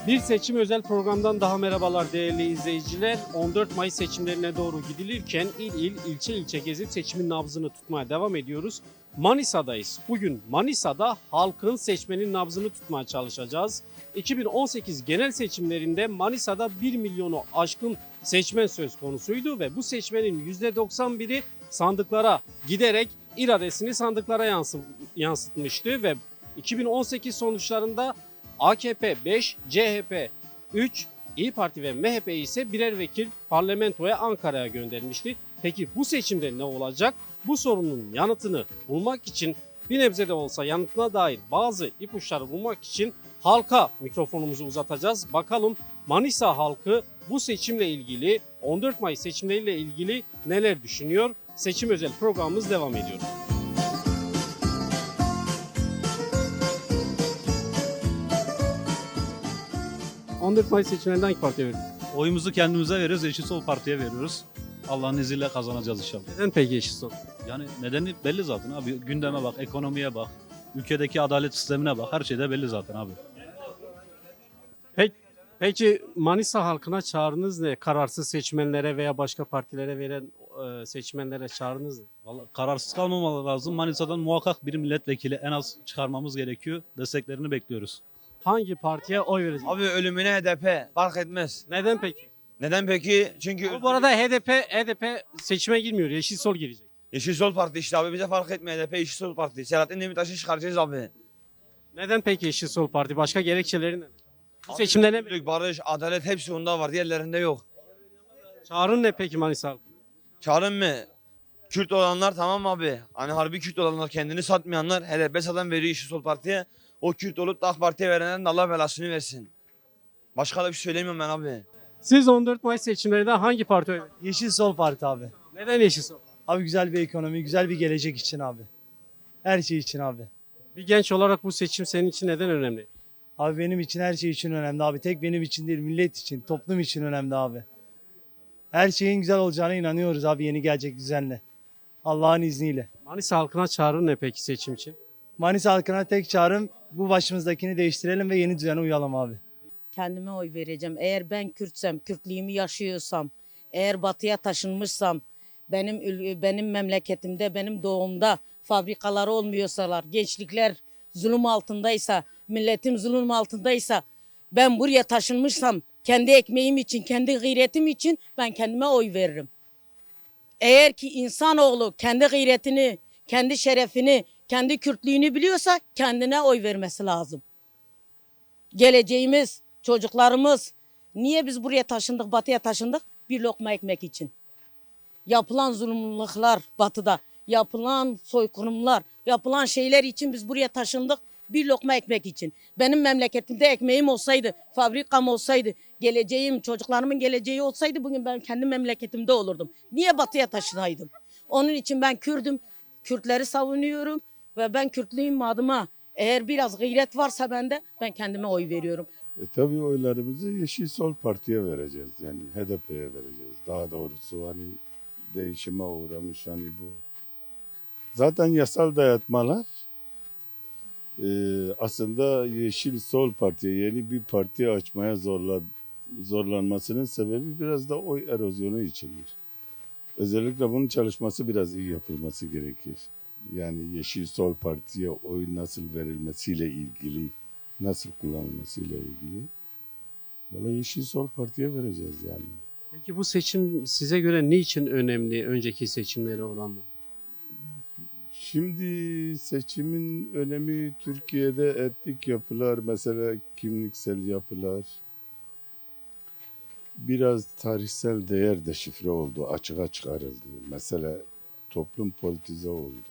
Bir seçim özel programdan daha merhabalar değerli izleyiciler. 14 Mayıs seçimlerine doğru gidilirken ilçe ilçe gezip seçimin nabzını tutmaya devam ediyoruz. Manisa'dayız. Bugün Manisa'da halkın seçmenin nabzını tutmaya çalışacağız. 2018 genel seçimlerinde Manisa'da 1 milyonu aşkın seçmen söz konusuydu ve bu seçmenin %91'i sandıklara giderek iradesini sandıklara yansıtmıştı ve 2018 sonuçlarında AKP 5, CHP 3, İyi Parti ve MHP ise birer vekil parlamentoya Ankara'ya göndermişti. Peki bu seçimde ne olacak? Bu sorunun yanıtını bulmak için bir nebze de olsa yanıtına dair bazı ipuçları bulmak için halka mikrofonumuzu uzatacağız. Bakalım Manisa halkı bu seçimle ilgili 14 Mayıs seçimleriyle ilgili neler düşünüyor? Seçim özel programımız devam ediyor. ...14 Mayıs seçimlerinde hangi partiye veriyorsunuz? Oyumuzu kendimize veriyoruz, Yeşil Sol Parti'ye veriyoruz. Allah'ın izniyle kazanacağız inşallah. Neden peki Yeşil Sol? Yani nedeni belli zaten abi. Gündeme bak, ekonomiye bak, ülkedeki adalet sistemine bak. Her şey de belli zaten abi. Peki Manisa halkına çağrınız ne? Kararsız seçmenlere veya başka partilere veren seçmenlere çağrınız ne? Vallahi kararsız kalmamalı lazım. Manisa'dan muhakkak bir milletvekili en az çıkarmamız gerekiyor. Desteklerini bekliyoruz. Hangi partiye oy vereceksiniz? Abi ölümüne HDP fark etmez. Neden peki? Neden peki? Çünkü Bu arada HDP seçime girmiyor. Yeşil Sol girecek. Yeşil Sol Parti işte abi bize fark etmiyor HDP Yeşil Sol Parti. Selahattin Demirtaş'ı çıkaracağız abi. Neden peki Yeşil Sol Parti? Başka gerekçeleri ne? Bu Abi, seçimde ne? özgürlük, barış, adalet hepsi onda var. Diğerlerinde yok. Çağrın ne peki Manisa halkı? Çağırın mı? Kürt olanlar tamam abi. Hani harbi Kürt olanlar kendini satmayanlar HDP satan veriyor Yeşil Sol Parti'ye. O Kürt olup da AK Parti'ye verenlerin de Allah belasını versin. Başka da bir şey söylemiyorum ben abi. Siz 14 Mayıs seçimlerinde hangi partiye oy verdiniz? Yeşil Sol Parti abi. Neden Yeşil Sol? Abi güzel bir ekonomi, güzel bir gelecek için abi. Her şey için abi. Bir genç olarak bu seçim senin için neden önemli? Abi benim için her şey için önemli abi. Tek benim için değil, millet için, toplum için önemli abi. Her şeyin güzel olacağına inanıyoruz abi yeni gelecek düzenle. Allah'ın izniyle. Manisa halkına çağrın ne peki seçim için? Manisa halkına tek çağrım bu başımızdakini değiştirelim ve yeni düzene uyalım abi. Kendime oy vereceğim. Eğer ben Kürtsem, Kürtlüğümü yaşıyorsam, eğer batıya taşınmışsam, benim memleketimde, benim doğumda fabrikaları olmuyorsalar, gençlikler zulüm altındaysa, milletim zulüm altındaysa, ben buraya taşınmışsam, kendi ekmeğim için, kendi gayretim için ben kendime oy veririm. Eğer ki insanoğlu kendi gayretini, kendi şerefini, kendi Kürtlüğünü biliyorsa kendine oy vermesi lazım. Geleceğimiz, çocuklarımız, niye biz buraya taşındık, batıya taşındık? Bir lokma ekmek için. Yapılan zulümlükler batıda, yapılan soykırımlar, yapılan şeyler için biz buraya taşındık. Bir lokma ekmek için. Benim memleketimde ekmeğim olsaydı, fabrikam olsaydı, geleceğim, çocuklarımın geleceği olsaydı bugün ben kendi memleketimde olurdum. Niye batıya taşınaydım? Onun için ben Kürdüm, Kürtleri savunuyorum ve ben Kürtlüğüm adıma. Eğer biraz gayret varsa bende ben kendime oy veriyorum. Tabii oylarımızı Yeşil Sol Parti'ye vereceğiz. Yani HDP'ye vereceğiz. Daha doğrusu hani değişime uğramış hani bu. Zaten yasal dayatmalar aslında Yeşil Sol Parti'ye yeni bir parti açmaya zorlanmasının sebebi biraz da oy erozyonu içindir. Özellikle bunun çalışması biraz iyi yapılması gerekir. Yani Yeşil Sol Parti'ye oy nasıl verilmesiyle ilgili, nasıl kullanılmasıyla ilgili. Vallahi Yeşil Sol Parti'ye vereceğiz yani. Peki bu seçim size göre niçin önemli önceki seçimlere oranla? Şimdi seçimin önemi Türkiye'de etnik yapılar, mesela kimliksel yapılar, biraz tarihsel değer deşifre oldu, açığa çıkarıldı. Mesela toplum politize oldu.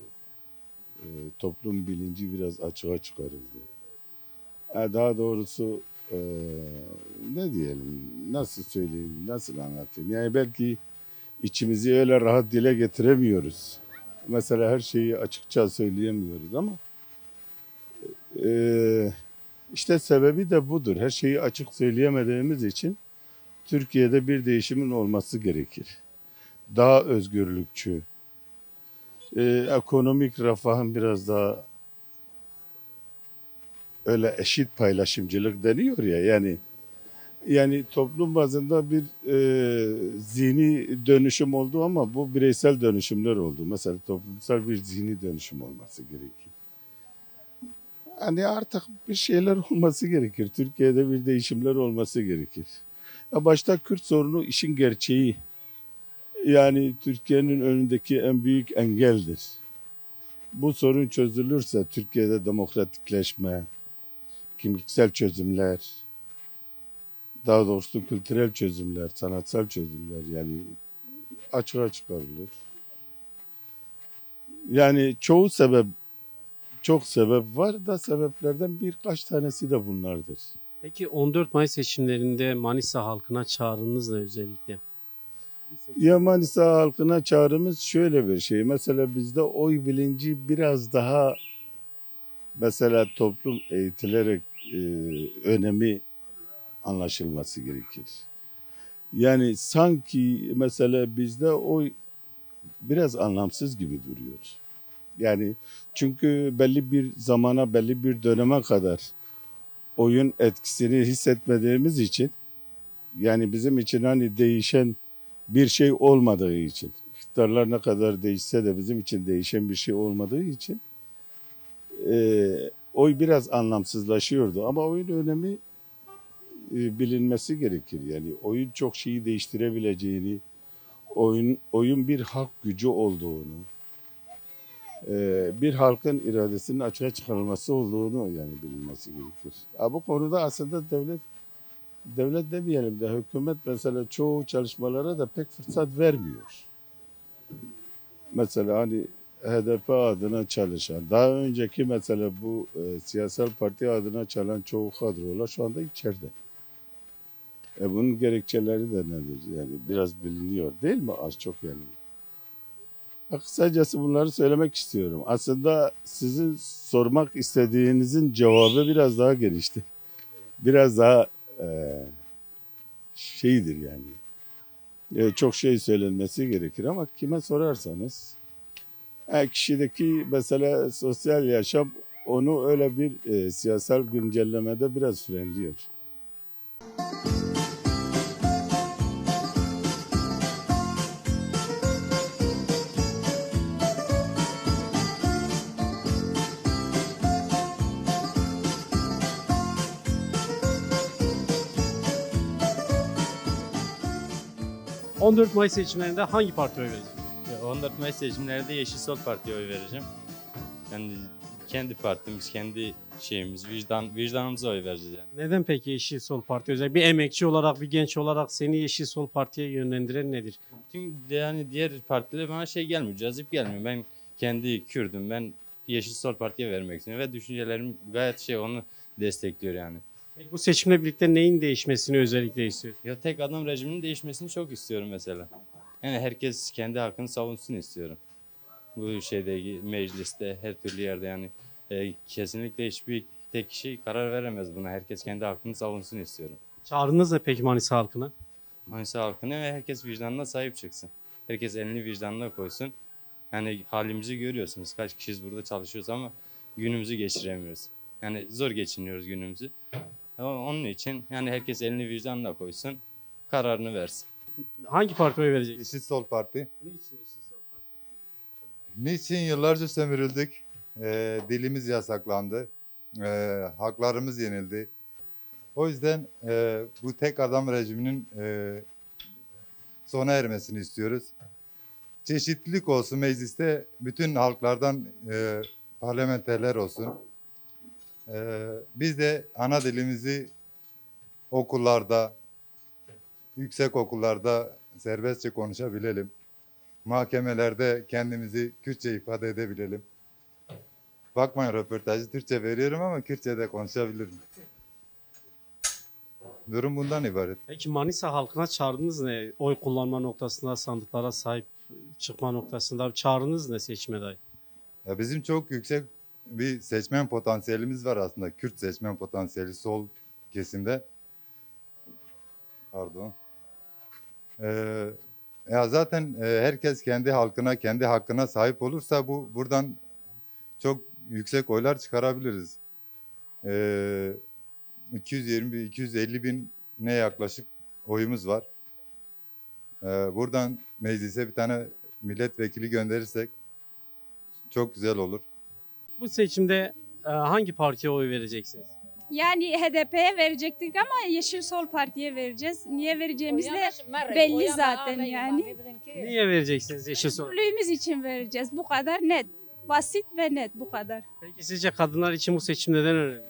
Toplum bilinci biraz açığa çıkarıldı. Daha doğrusu ne diyelim, nasıl söyleyeyim, nasıl anlatayım? Yani belki içimizi öyle rahat dile getiremiyoruz. Mesela her şeyi açıkça söyleyemiyoruz ama işte sebebi de budur. Her şeyi açık söyleyemediğimiz için Türkiye'de bir değişimin olması gerekir. Daha özgürlükçü, ekonomik refahın biraz daha öyle eşit paylaşımcılık deniyor ya, yani Yani toplum bazında bir zihni dönüşüm oldu ama bu bireysel dönüşümler oldu. Mesela toplumsal bir zihni dönüşüm olması gerekir. Hani artık bir şeyler olması gerekir. Türkiye'de bir değişimler olması gerekir. Ya başta Kürt sorunu işin gerçeği. Yani Türkiye'nin önündeki en büyük engeldir. Bu sorun çözülürse Türkiye'de demokratikleşme, kimliksel çözümler, daha doğrusu kültürel çözümler, sanatsal çözümler yani açığa çıkarılır. Yani çok sebep var da sebeplerden birkaç tanesi de bunlardır. Peki 14 Mayıs seçimlerinde Manisa halkına çağrınız ne özellikle? Ya Manisa halkına çağrımız şöyle bir şey. Mesela bizde oy bilinci biraz daha mesela toplum eğitilerek önemi anlaşılması gerekir. Yani sanki mesela bizde oy biraz anlamsız gibi duruyor. Yani çünkü belli bir zamana, belli bir döneme kadar oyun etkisini hissetmediğimiz için yani bizim için hani değişen bir şey olmadığı için iktidarlar ne kadar değişse de bizim için değişen bir şey olmadığı için oy biraz anlamsızlaşıyordu. Ama oyun önemi bilinmesi gerekir. Yani oyun çok şeyi değiştirebileceğini, oyun bir halk gücü olduğunu, bir halkın iradesinin açığa çıkarılması olduğunu yani bilinmesi gerekir. Bu konuda aslında devlet demeyelim de hükümet mesela çoğu çalışmalara da pek fırsat vermiyor. Mesela hani HDP adına çalışan, daha önceki mesela bu siyasal parti adına çalan çoğu kadrolar şu anda içeride. Bunun gerekçeleri de nedir? Yani biraz biliniyor değil mi? Az çok yani. Kısacası bunları söylemek istiyorum. Aslında sizin sormak istediğinizin cevabı biraz daha genişti. Biraz daha şeydir yani. Çok şey söylenmesi gerekir ama kime sorarsanız kişideki mesela sosyal yaşam onu öyle bir siyasal güncellemede biraz frenliyor. 14 Mayıs seçimlerinde hangi partiye oy vereceksiniz? 14 Mayıs seçimlerinde Yeşil Sol Parti'ye oy vereceğim. Yani kendi partimiz, kendi şeyimiz, vicdanımıza oy vereceğiz yani. Neden peki Yeşil Sol Parti özel? Bir emekçi olarak, bir genç olarak seni Yeşil Sol Parti'ye yönlendiren nedir? Çünkü yani diğer partiler bana şey gelmiyor, cazip gelmiyor. Ben kendi Kürdüm, ben Yeşil Sol Parti'ye vermek istiyorum ve düşüncelerim gayet onu destekliyor yani. Peki bu seçimle birlikte neyin değişmesini özellikle istiyorsun? Ya tek adam rejiminin değişmesini çok istiyorum mesela. Yani herkes kendi hakkını savunsun istiyorum. Bu şeyde mecliste her türlü yerde yani kesinlikle hiçbir tek kişi karar veremez buna. Herkes kendi hakkını savunsun istiyorum. Çağrınız ne peki Manisa halkına? Manisa halkına ve herkes vicdanına sahip çıksın. Herkes elini vicdanına koysun. Yani halimizi görüyorsunuz. Kaç kişiyiz burada çalışıyoruz ama günümüzü geçiremiyoruz. Yani zor geçiniyoruz günümüzü. Ama onun için yani herkes elini vicdanına koysun. Kararını versin. Hangi partiye oy vereceksin? Yeşil Sol Parti. Niçin Yeşil Sol Parti? Niçin yıllarca sömürüldük? Dilimiz yasaklandı. Haklarımız yenildi. O yüzden bu tek adam rejiminin sona ermesini istiyoruz. Çeşitlilik olsun mecliste, bütün halklardan parlamenterler olsun. Biz de ana dilimizi okullarda, yüksek okullarda serbestçe konuşabilelim. Mahkemelerde kendimizi Kürtçe ifade edebilelim. Bakmayın röportajı Türkçe veriyorum ama Kürtçe de konuşabilirim. Durum bundan ibaret. Peki Manisa halkına çağrınız ne? Oy kullanma noktasında, sandıklara sahip çıkma noktasında çağrınız ne seçime dair? Ya bizim çok yüksek bir seçmen potansiyelimiz var aslında. Kürt seçmen potansiyeli sol kesimde. Pardon. Ya zaten herkes kendi halkına, kendi hakkına sahip olursa buradan çok yüksek oylar çıkarabiliriz. 220 bin, 250 bin ne yaklaşık oyumuz var. Buradan meclise bir tane milletvekili gönderirsek çok güzel olur. Bu seçimde hangi partiye oy vereceksiniz? Yani HDP'ye verecektik ama Yeşil Sol Parti'ye vereceğiz. Niye vereceğimiz de belli zaten yani. Niye vereceksiniz Yeşil Sol? Özgürlüğümüz için vereceğiz. Bu kadar net. Basit ve net bu kadar. Peki sizce kadınlar için bu seçim neden önemli?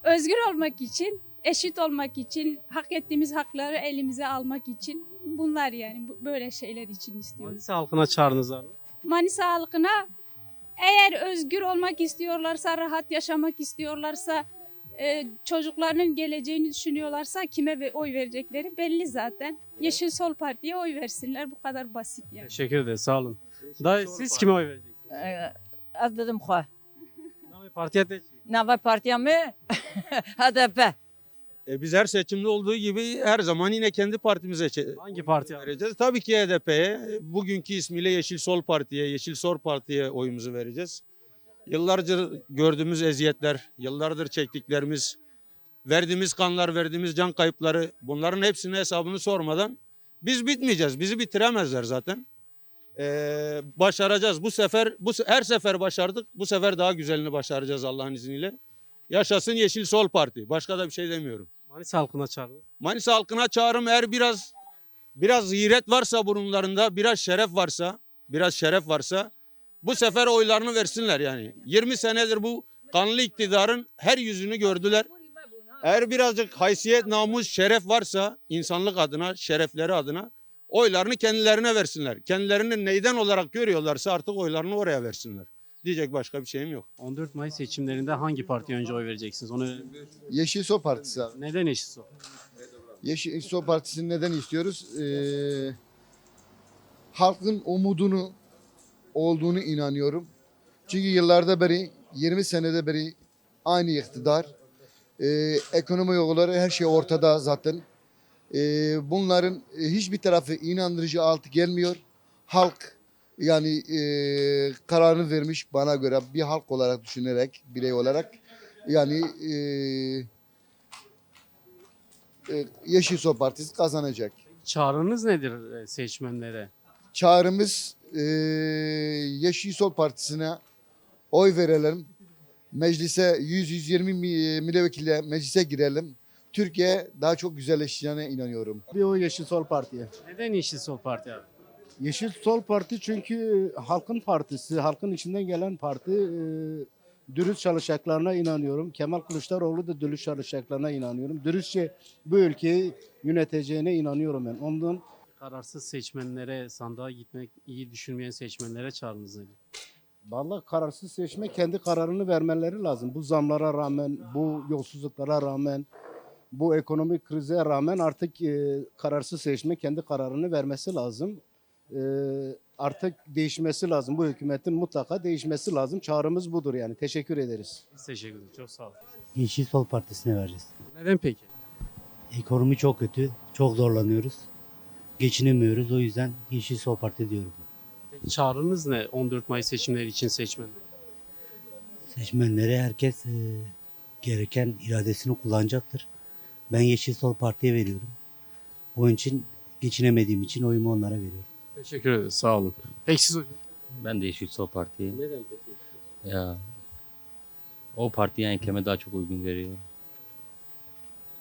Özgür olmak için, eşit olmak için, hak ettiğimiz hakları elimize almak için bunlar yani böyle şeyler için istiyoruz. Manisa halkına çağrınız var mı? Manisa halkına eğer özgür olmak istiyorlarsa, rahat yaşamak istiyorlarsa, çocuklarının geleceğini düşünüyorlarsa kime oy verecekleri belli zaten. Yeşil Sol Parti'ye oy versinler. Bu kadar basit yani. Teşekkür ederiz. Sağ olun. Dayı siz kime oy vereceksiniz? Az dedim xwe. Hangi partiye de? Nava partiya mı? HDP. Biz her seçimde olduğu gibi her zaman yine kendi partimize Hangi parti? vereceğiz. Tabii ki HDP'ye, bugünkü ismiyle Yeşil Sol Parti'ye, Yeşil Sol Parti'ye oyumuzu vereceğiz. Yıllarca gördüğümüz eziyetler, yıllardır çektiklerimiz, verdiğimiz kanlar, verdiğimiz can kayıpları, bunların hepsinin hesabını sormadan biz bitmeyeceğiz. Bizi bitiremezler zaten. Başaracağız. Her sefer başardık. Bu sefer daha güzelini başaracağız Allah'ın izniyle. Yaşasın Yeşil Sol Parti. Başka da bir şey demiyorum. Manisa halkına çağrınız. Manisa halkına çağrım, eğer biraz gayret varsa burunlarında, biraz şeref varsa bu sefer oylarını versinler yani. 20 senedir bu kanlı iktidarın her yüzünü gördüler. Eğer birazcık haysiyet, namus, şeref varsa insanlık adına, şerefleri adına oylarını kendilerine versinler. Kendilerini neyden olarak görüyorlarsa artık oylarını oraya versinler. Diyecek başka bir şeyim yok. 14 Mayıs seçimlerinde hangi partiye önce oy vereceksiniz? Onu Yeşil Sol Partisi abi. neden Yeşil Sol? Yeşil Sol Partisi'ni neden istiyoruz? Halkın umudunu olduğunu inanıyorum. Çünkü yıllarda beri, 20 senede beri aynı iktidar. Ekonomi yolları her şey ortada zaten. Bunların hiçbir tarafı inandırıcı altı gelmiyor. Halk yani kararını vermiş bana göre bir halk olarak düşünerek, birey olarak yani Yeşil Sol Partisi kazanacak. Çağrınız nedir seçmenlere? Çağrımız Yeşil Sol Partisi'ne oy verelim. Meclise 100-120 milletvekiliyle meclise girelim. Türkiye daha çok güzelleşeceğine inanıyorum. Bir o Yeşil Sol Parti'ye. Neden Yeşil Sol Parti abi? Yeşil Sol Parti çünkü halkın partisi, halkın içinden gelen parti. Dürüst çalışacaklarına inanıyorum. Kemal Kılıçdaroğlu da dürüst çalışacaklarına inanıyorum. Dürüstçe bu ülkeyi yöneteceğine inanıyorum ben. Ondan Kararsız seçmenlere, sandığa gitmek iyi düşünmeyen seçmenlere çağrınız nedir? vallahi kararsız seçme kendi kararını vermeleri lazım. Bu zamlara rağmen, bu yolsuzluklara rağmen, bu ekonomik krize rağmen artık kararsız seçme kendi kararını vermesi lazım. Artık değişmesi lazım. Bu hükümetin mutlaka değişmesi lazım. Çağrımız budur yani. Teşekkür ederiz. Biz teşekkür ederiz. Çok sağ olun. Yeşil Sol Partisi'ne vereceğiz. Neden peki? Ekonomi çok kötü, çok zorlanıyoruz. Geçinemiyoruz, o yüzden Yeşil Sol Parti diyorum. Peki çağrınız ne 14 Mayıs seçimleri için seçmenlere? Seçmenlere herkes gereken iradesini kullanacaktır. Ben Yeşil Sol Parti'ye veriyorum. Onun için geçinemediğim için oyumu onlara veriyorum. Teşekkür ederiz. Sağ olun. Peki siz hocam? Ben de Yeşil Sol Parti'ye. Neden peki? Ya o partiye enkleme daha çok uygun görüyor.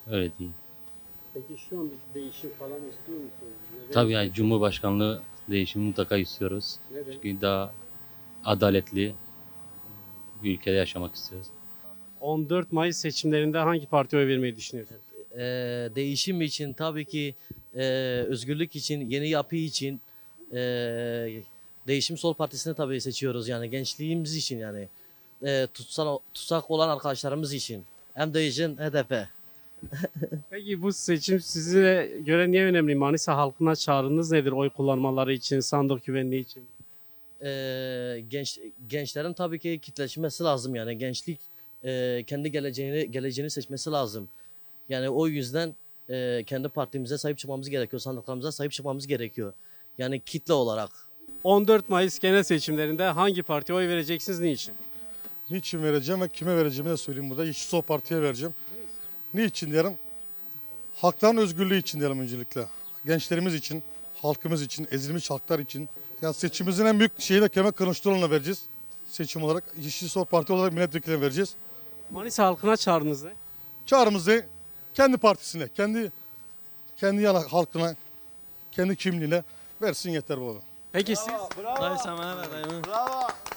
Öyle değil. Peki şu an bir değişim falan istiyor musunuz? Neden? Tabii yani Cumhurbaşkanlığı değişimi mutlaka istiyoruz. Neden? Çünkü daha adaletli bir ülkede yaşamak istiyoruz. 14 Mayıs seçimlerinde hangi partiye oy vermeyi düşünüyorsunuz? Değişim için tabii ki özgürlük için, yeni yapı için Değişim Sol Partisi'ni tabii seçiyoruz yani gençliğimiz için yani tutsak olan arkadaşlarımız için. Hem de için HDP. Peki bu seçim size göre niye önemli? Manisa halkına çağrınız nedir? Oy kullanmaları için, sandık güvenliği için. Gençlerin tabii ki kitleşmesi lazım yani gençlik kendi geleceğini seçmesi lazım. Yani o yüzden kendi partimize sahip çıkmamız gerekiyor, sandıklarımıza sahip çıkmamız gerekiyor. Yani kitle olarak. 14 Mayıs genel seçimlerinde hangi partiye oy vereceksiniz, niçin? Niçin vereceğim ve kime vereceğimi de söyleyeyim burada. Yeşil Sol Parti'ye vereceğim. Niçin derim? Halkların özgürlüğü için diyelim öncelikle. Gençlerimiz için, halkımız için, ezilmiş halklar için. Yani seçimimizin en büyük şeyini Kemal Kılıçdaroğlu'na vereceğiz. Seçim olarak. Yeşil Sol Parti olarak milletvekiline vereceğiz. Manisa halkına çağrınız ne? Çağrımızı kendi partisine, kendi yana halkına, kendi kimliğine versin yeter bu. Peki siz? Dayı sen bana ver dayı.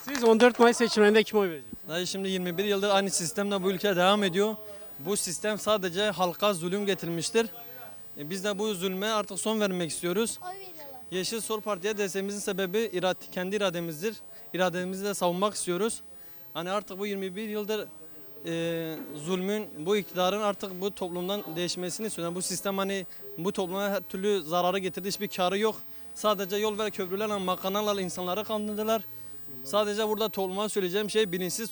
Siz 14 Mayıs seçimlerinde kime oy vereceksiniz? Dayı şimdi 21 yıldır aynı sistemle bu ülke devam ediyor. Bu sistem sadece halka zulüm getirmiştir. Biz de bu zulme artık son vermek istiyoruz. Yeşil Sol Parti'ye desteğimizin sebebi kendi irademizdir. İrademizi de savunmak istiyoruz. Hani artık bu 21 yıldır zulmün, bu iktidarın artık bu toplumdan değişmesini istiyoruz. Bu sistem hani bu topluma her türlü zararı getirdi. Hiçbir karı yok. Sadece yol ve köprülerle, makarnalarla insanları kandırdılar. Sadece burada topluma söyleyeceğim şey bilinçsiz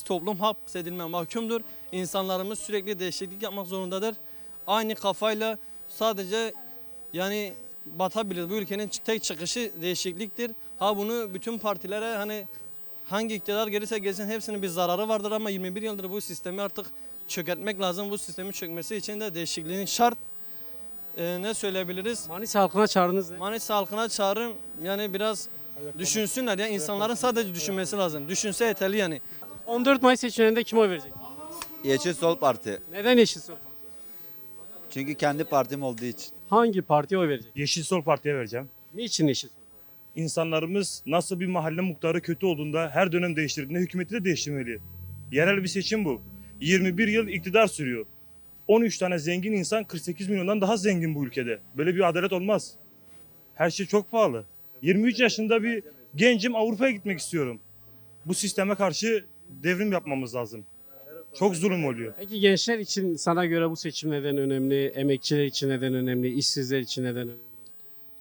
toplum hapsedilmeye mahkumdur. İnsanlarımız sürekli değişiklik yapmak zorundadır. Aynı kafayla sadece yani batabilir. Bu ülkenin tek çıkışı değişikliktir. Bunu bütün partilere hani hangi iktidar gelirse gelsin hepsinin bir zararı vardır ama 21 yıldır bu sistemi artık çökertmek lazım. Bu sistemin çökmesi için de değişikliğin şart. Ne söyleyebiliriz? Manisa halkına çağrınız ne? Manisa halkına çağrım yani biraz düşünsünler ya insanların sadece düşünmesi lazım. Düşünse yeterli yani. 14 Mayıs seçimlerinde kime oy verecek? Yeşil Sol Parti. Neden Yeşil Sol Parti? Çünkü kendi partim olduğu için. Hangi partiye oy verecek? Yeşil Sol Parti'ye vereceğim. Niçin Yeşil Sol Parti? İnsanlarımız nasıl bir mahalle muhtarı kötü olduğunda her dönem değiştirdiğinde hükümeti de değiştirmeli. Yerel bir seçim bu. 21 yıl iktidar sürüyor. 13 tane zengin insan 48 milyondan daha zengin bu ülkede. Böyle bir adalet olmaz. Her şey çok pahalı. 23 yaşında bir gencim, Avrupa'ya gitmek istiyorum. Bu sisteme karşı devrim yapmamız lazım. Çok zulüm oluyor. Peki gençler için sana göre bu seçim neden önemli? Emekçiler için neden önemli? İşsizler için neden önemli?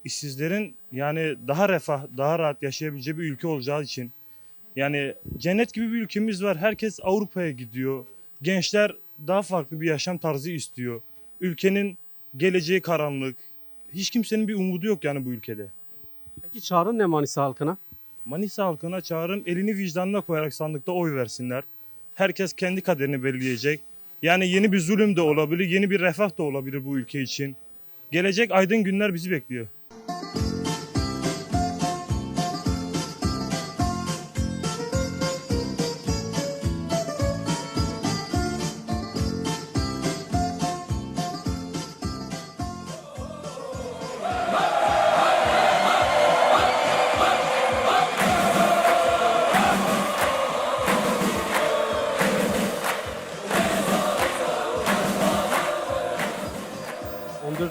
İşsizlerin yani daha refah, daha rahat yaşayabileceği bir ülke olacağı için. Yani cennet gibi bir ülkemiz var. Herkes Avrupa'ya gidiyor. Gençler daha farklı bir yaşam tarzı istiyor. Ülkenin geleceği karanlık. Hiç kimsenin bir umudu yok yani bu ülkede. Peki çağrın ne Manisa halkına? Manisa halkına çağrım elini vicdanına koyarak sandıkta oy versinler. Herkes kendi kaderini belirleyecek. Yani yeni bir zulüm de olabilir, yeni bir refah da olabilir bu ülke için. Gelecek aydın günler bizi bekliyor.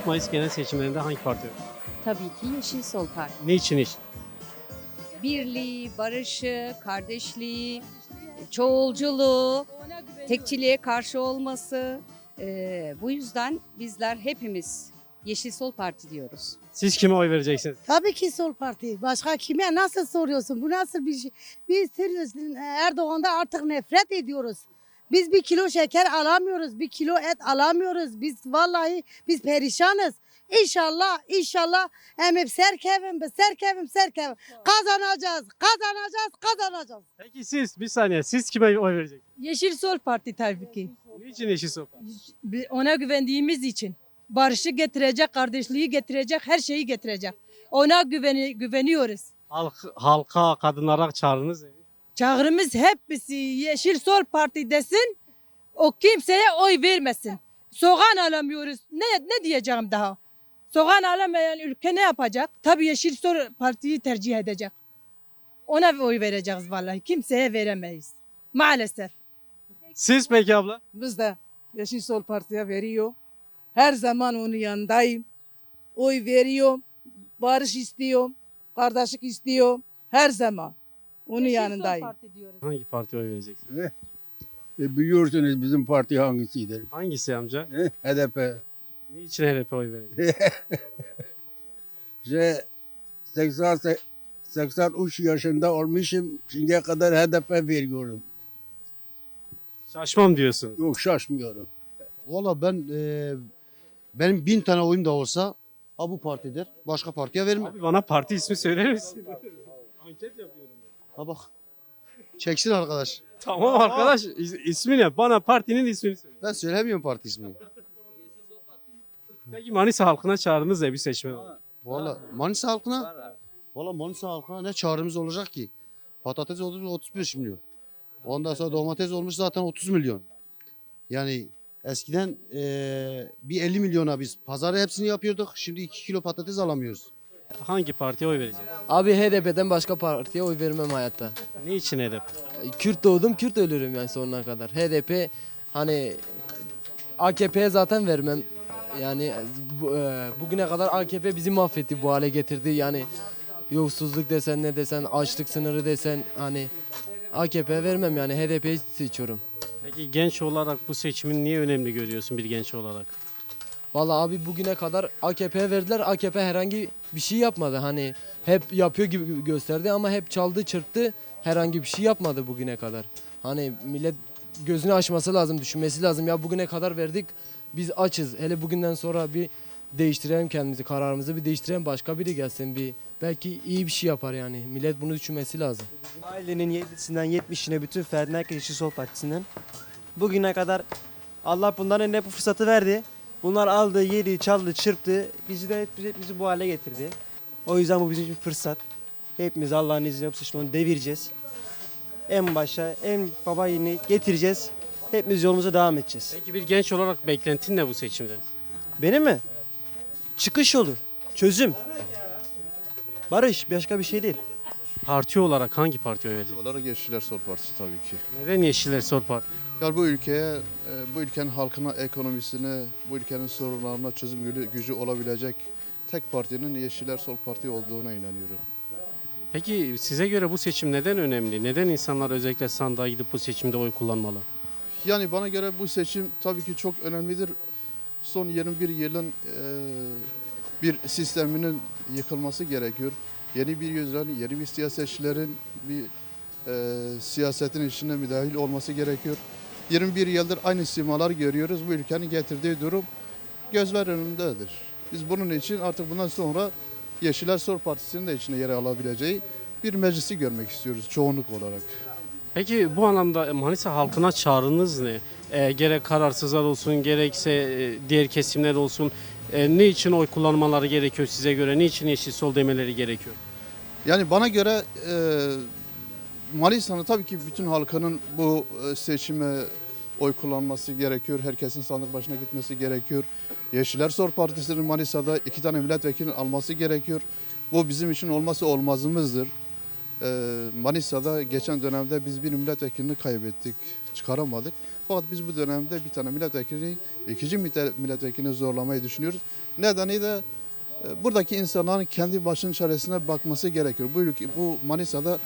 Mayıs genel seçimlerinde hangi parti oy? Tabii ki Yeşil Sol Parti. Niçin Yeşil? Birliği, barışı, kardeşliği, çoğulculuğu, tekçiliğe karşı olması. Bu yüzden bizler hepimiz Yeşil Sol Parti diyoruz. Siz kime oy vereceksiniz? Tabii ki Sol Parti. Başka kime nasıl soruyorsun? Bu nasıl bir şey? Biz Erdoğan'da artık nefret ediyoruz. Biz 1 kilo şeker alamıyoruz, 1 kilo et alamıyoruz. Biz perişanız. İnşallah hep serkevim. Kazanacağız. Peki siz bir saniye siz kime oy vereceksiniz? Yeşil Sol Parti tabii ki. Niçin Yeşil Sol Parti? Ona güvendiğimiz için. Barışı getirecek, kardeşliği getirecek, her şeyi getirecek. Ona güveniyoruz. Halka, kadınlara çağrınız ne? Çağrımız hepsi Yeşil Sol Parti desin. O kimseye oy vermesin. Soğan alamıyoruz. Ne diyeceğim daha? Soğan alamayan ülke ne yapacak? Tabii Yeşil Sol Parti'yi tercih edecek. Ona oy vereceğiz vallahi. Kimseye veremeyiz. Maalesef. Siz peki abla? Biz de Yeşil Sol Parti'ye veriyor. Her zaman onun yanındayım. Oy veriyorum. Barış istiyorum. Kardeşlik istiyorum. Her zaman. Onun yanındayım. Hangi partiye oy vereceksiniz? Biliyorsunuz bizim parti hangisidir? Hangisi amca? HDP. Niçin HDP oy vereceksiniz? 83 yaşında olmuşum. Şimdiye kadar HDP veriyorum. Şaşmam diyorsunuz. Yok şaşmıyorum. Valla benim 1000 tane oyum da olsa bu partidir. Başka partiye vermem. Abi bana parti ismi söyler misin? Anket yapıyorum. Ha bak. Çeksin arkadaş. Tamam arkadaş ismi ne? Bana partinin ismini söyle. Ben söylemiyorum parti ismini. Peki Manisa halkına çağrınız ne bir seçmen olarak? Valla Manisa halkına ne çağrımız olacak ki? Patates olmuş 35 milyon. Ondan sonra domates olmuş zaten 30 milyon. Yani eskiden bir 50 milyona biz pazarı hepsini yapıyorduk. Şimdi 2 kilo patates alamıyoruz. Hangi partiye oy vereceksiniz? Abi HDP'den başka partiye oy vermem hayatta. Niçin HDP? Kürt doğdum, Kürt ölürüm yani sonuna kadar. HDP hani AKP'ye zaten vermem. Yani bugüne kadar AKP bizi mahvetti, bu hale getirdi. Yani yoksulluk desen ne desen, açlık sınırı desen hani AKP'ye vermem yani HDP'yi seçiyorum. Peki genç olarak bu seçimin niye önemli görüyorsun bir genç olarak? Vallahi abi bugüne kadar AKP'ye verdiler. AKP herhangi bir şey yapmadı. Hani hep yapıyor gibi gösterdi ama hep çaldı çırptı. Herhangi bir şey yapmadı bugüne kadar. Hani millet gözünü açması lazım, düşünmesi lazım. Ya bugüne kadar verdik, biz açız. Hele bugünden sonra bir değiştirelim kendimizi, kararımızı bir değiştirelim. Başka biri gelsin, bir belki iyi bir şey yapar yani. Millet bunu düşünmesi lazım. Ailenin 7'sinden 70'ine bütün ferdinden herkes Yeşil Sol Partisi'nden. Bugüne kadar Allah bunların hep bu fırsatı verdi. Bunlar aldı, yedi, çaldı, çırptı. Bizi bu hale getirdi. O yüzden bu bizim için fırsat. Hepimiz Allah'ın izniyle bu seçimleri devireceğiz. En başa, en baba yeni getireceğiz. Hepimiz yolumuza devam edeceğiz. Peki bir genç olarak beklentin ne bu seçimden? Benim mi? Çıkış yolu, çözüm, barış, başka bir şey değil. Parti olarak hangi partiye oy vereceksin? Olarak Yeşiller Sol Partisi tabii ki. Neden Yeşiller Sol Parti? Yani bu ülkeye, bu ülkenin halkına, ekonomisine, bu ülkenin sorunlarına çözüm gücü olabilecek tek partinin Yeşiller Sol Parti olduğuna inanıyorum. Peki size göre bu seçim neden önemli? Neden insanlar özellikle sandığa gidip bu seçimde oy kullanmalı? Yani bana göre bu seçim tabii ki çok önemlidir. Son 21 yılın bir sisteminin yıkılması gerekiyor. Yeni bir yüzden, yeni bir siyasetçilerin bir siyasetin içine müdahil olması gerekiyor. 21 yıldır aynı simalar görüyoruz. Bu ülkenin getirdiği durum gözler önündedir. Biz bunun için artık bundan sonra Yeşiller Sol Partisi'nin de içine yer alabileceği bir meclisi görmek istiyoruz çoğunluk olarak. Peki bu anlamda Manisa halkına çağrınız ne? Gerek kararsızlar olsun, gerekse diğer kesimler olsun. Ne için oy kullanmaları gerekiyor size göre? Niçin Yeşil Sol demeleri gerekiyor? Yani bana göre Manisa'nın tabii ki bütün halkının bu seçime oy kullanması gerekiyor. Herkesin sandık başına gitmesi gerekiyor. Yeşiller Sol Partisi'nin Manisa'da 2 tane milletvekilinin alması gerekiyor. Bu bizim için olmazsa olmazımızdır. Manisa'da geçen dönemde biz bir milletvekilini kaybettik, çıkaramadık. Fakat biz bu dönemde bir tane milletvekilini, ikinci milletvekilini zorlamayı düşünüyoruz. Nedeni de buradaki insanların kendi başının çaresine bakması gerekiyor. Bu Manisa'da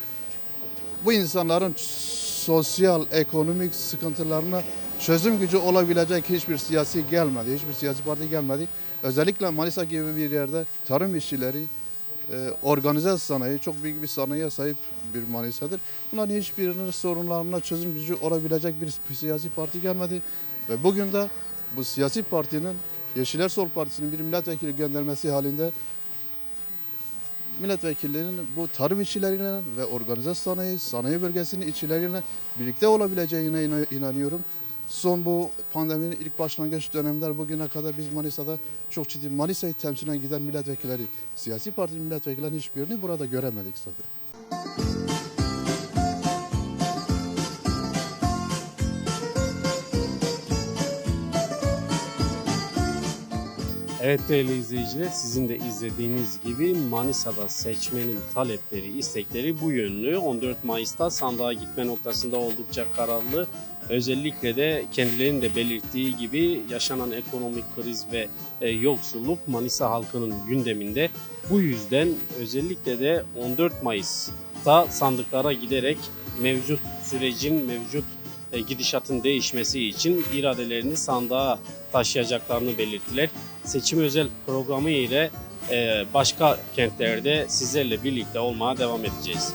bu insanların sosyal, ekonomik sıkıntılarına çözüm gücü olabilecek hiçbir siyasi gelmedi, hiçbir siyasi parti gelmedi. Özellikle Manisa gibi bir yerde tarım işçileri, organize sanayi, çok büyük bir sanayiye sahip bir Manisa'dır. Bunların hiçbirinin sorunlarına çözüm gücü olabilecek bir siyasi parti gelmedi. Ve bugün de bu siyasi partinin, Yeşiller Sol Partisi'nin bir milletvekili göndermesi halinde milletvekillerinin bu tarım işçileriyle ve organize sanayi bölgesinin işçileriyle birlikte olabileceğine inanıyorum. Son bu pandeminin ilk başlangıç dönemler bugüne kadar biz Manisa'da çok ciddi Manisa'yı temsilen giden milletvekilleri, siyasi parti milletvekillerinin hiçbirini burada göremedik zaten. Evet değerli izleyiciler, sizin de izlediğiniz gibi Manisa'da seçmenin talepleri, istekleri bu yönlü. 14 Mayıs'ta sandığa gitme noktasında oldukça kararlı. Özellikle de kendilerinin de belirttiği gibi yaşanan ekonomik kriz ve yoksulluk Manisa halkının gündeminde. Bu yüzden özellikle de 14 Mayıs'ta sandıklara giderek mevcut sürecin, mevcut gidişatın değişmesi için iradelerini sandığa taşıyacaklarını belirttiler. Seçim özel programı ile başka kentlerde sizlerle birlikte olmaya devam edeceğiz.